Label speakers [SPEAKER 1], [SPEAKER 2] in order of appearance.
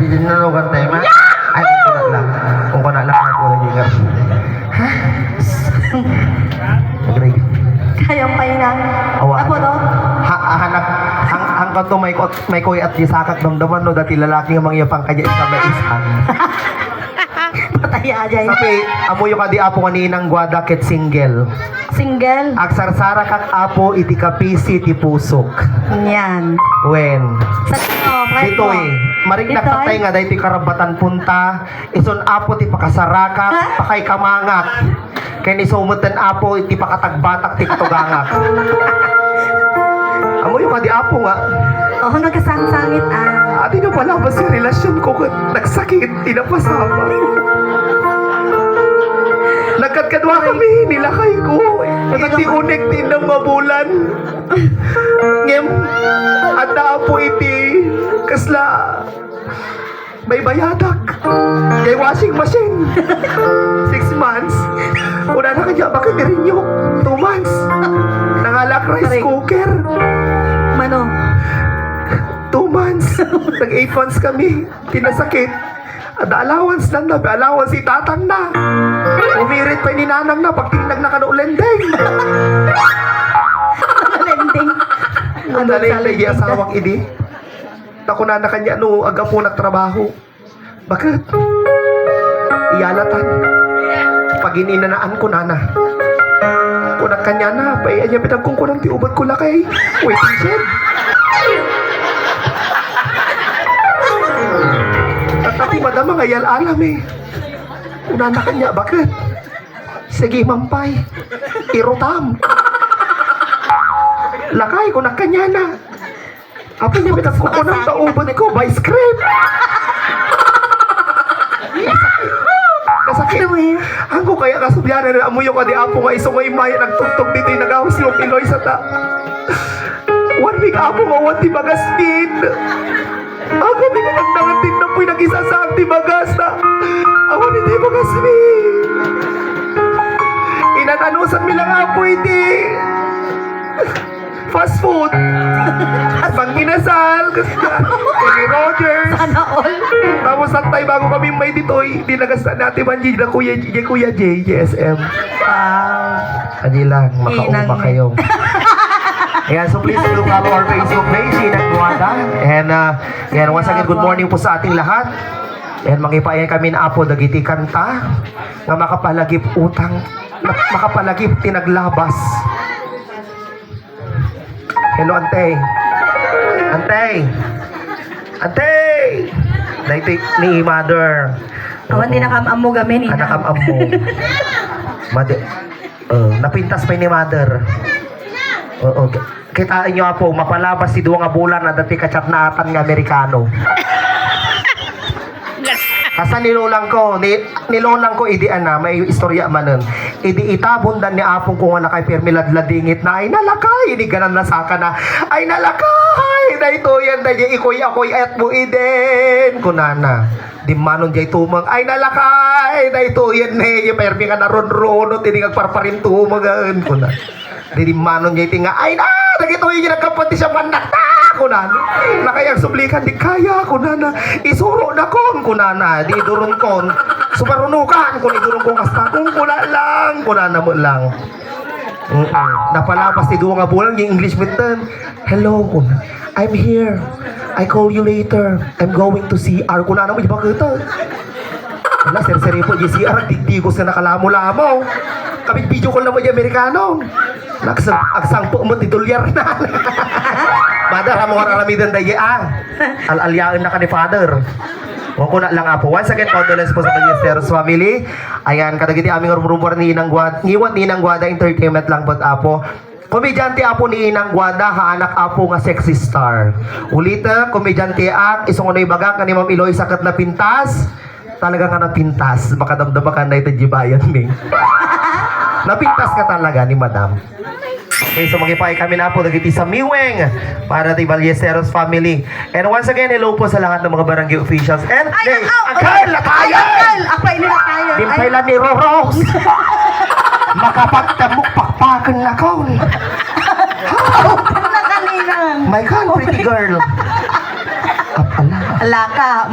[SPEAKER 1] Dinalugan tayo ma. Ay, kung ko na lang ako na jigar. Ha? Agree.
[SPEAKER 2] Kayang painang.
[SPEAKER 1] Awa.
[SPEAKER 2] Apo no?
[SPEAKER 1] Hanak ang kanto may koy at yisakak damdaman no dati lalaki nga mga pang kanya isa may isang.
[SPEAKER 2] Patay aja yun.
[SPEAKER 1] Tapi amo yung kadi apo kaninang gwada ket single.
[SPEAKER 2] Single.
[SPEAKER 1] Agsarsara kak apo iti kapisi ti pusok.
[SPEAKER 2] Yan.
[SPEAKER 1] Wen.
[SPEAKER 2] Sa friend
[SPEAKER 1] Dito
[SPEAKER 2] mo.
[SPEAKER 1] eh. Maring
[SPEAKER 2] Dito,
[SPEAKER 1] nakatay nga dahil ti karabatan punta. Ison apo ti pakasaraka, pakay kamangak. Kaya ni sumutan apo iti pakatagbatak ti katugangak. Amo yung kadi apo nga.
[SPEAKER 2] Oh, nagkasangsangit ah.
[SPEAKER 1] Ati nyo pala ba si relasyon ko kung nagsakit, tinapasama. Nagkadkadwa kami, nilakay ko. Iti unik din ng mabulan. Ngem, at naapo iti, kasla, may bayadak. Kay washing machine. 6 months. Una na kanya, bakit rin nyo? 2 months. Nangalak rice cooker.
[SPEAKER 2] Mano?
[SPEAKER 1] 2 months. Nag 8 months kami. Pinasakit. At allowance lang na. Allowance si tatang na. Umirit pa ni nanang na. Pagtingnan na ka na ulendeng.
[SPEAKER 2] Malending.
[SPEAKER 1] Ang nalay asawang ini. Nakuna na kanya no aga po nagtrabaho. Bakit? Iyalatan. Pag ininanaan ko na. Kunak kanya na. Paiyan niya pinagkong ko ng tiubad ko lakay. Waiting shed. Tapi madam mga yal alam eh. Una na kanya, bakit? Sige mampay. Irutam. Lakay ko na kanya na. Apa niya pinagkong ko ng taubad ko by script. Kasakit. Ang ko kaya kasubyanan na amuyo ka di apo nga iso nga imaya nagtugtog dito yung nag-awas yung Pinoy sa ta. 1 week apo nga wati magaspin. Ako di ka nagdangatin na po'y nag-isasang di bagas na. Ako hindi magaspin. Inatanusan mi lang apo iti. Fast food. At pang inasal. Kay Rogers.
[SPEAKER 2] Sana all.
[SPEAKER 1] Tapos tayo bago kami may ditoy, dinagastan natin man na Kuya J, JSM.
[SPEAKER 2] Wow.
[SPEAKER 1] Adi lang, makauma
[SPEAKER 2] Inang-
[SPEAKER 1] kayo. Ayan, so please do follow our Facebook page, Inang Guada. And yan, once again, good morning po sa ating lahat. And mangipayan kami na apo, dagiti kanta, nga makapalagip utang, makapalagip tinaglabas. Hello, Ante. Ante! Ante! Daiti ni mother.
[SPEAKER 2] Awan din nakam-amo gamin ina.
[SPEAKER 1] Anak am mo. Napintas pa ni mother. Oo. Kitain nyo po, mapalabas si duwa nga bulan na dati kachat na atan nga Amerikano. Kasa nilulang ko idi ana may istorya manen. Idi itabon dan ni apong ko nga nakay permiladladingit na ay nalakay ini ganan na saka na ay nalakay dayto yan dayi ikoy at mo iden kunana. Di manon jay tumang ay nalakay dayto yan ne yung permi ka na ron-ron tini parparin tumagan kunana. Di manon jay tinga ay na dagito yung nagkapati siya manakta kunana. Nakayang sublikan di kaya kunana. Isuro na kunana di durong kon. Sumarunukan kun idurong kong kasta kung kuna lang kunana mo lang. Napalapas ti duwa nga bulan yung English mitten. Hello kunana. I'm here. I call you later. I'm going to CR kunana mo di ba kita? Wala seri-seri po di CR digdigos na nakalamo-lamo. Kami video call na mo di Amerikano. Agsangpo mo ti dolyar na. Mother, hamo nga ramidan dayi Al-alyaan na ka ni father. Huwag ko na lang apo. Once again, condolence po sa Ballesteros family. Ayan, kadagiti aming rumor ni Inang Guada. Ngiwat ni Inang Guada Entertainment lang po apo. Komedyante apo ni Inang Guada, haanak apo nga sexy star. Ulita, komedyante ak, isong unoy bagak ni Ma'am Eloy sakat na pintas. Talaga nga napintas. Makadamdama ka na ito jibayan ni. Napintas ka talaga ni Madam. Okay, so magipay kami na po nagiti sa Miweng para ti Ballesteros family. And once again, hello po sa lahat ng mga barangay officials. And Angkal, lakayan!
[SPEAKER 2] Ako ini lakayan.
[SPEAKER 1] Dimpailan ni Roros. Makapagtamok pakpakan na ko.
[SPEAKER 2] Nakalinang.
[SPEAKER 1] My God, pretty girl. Apala.
[SPEAKER 2] Alaka.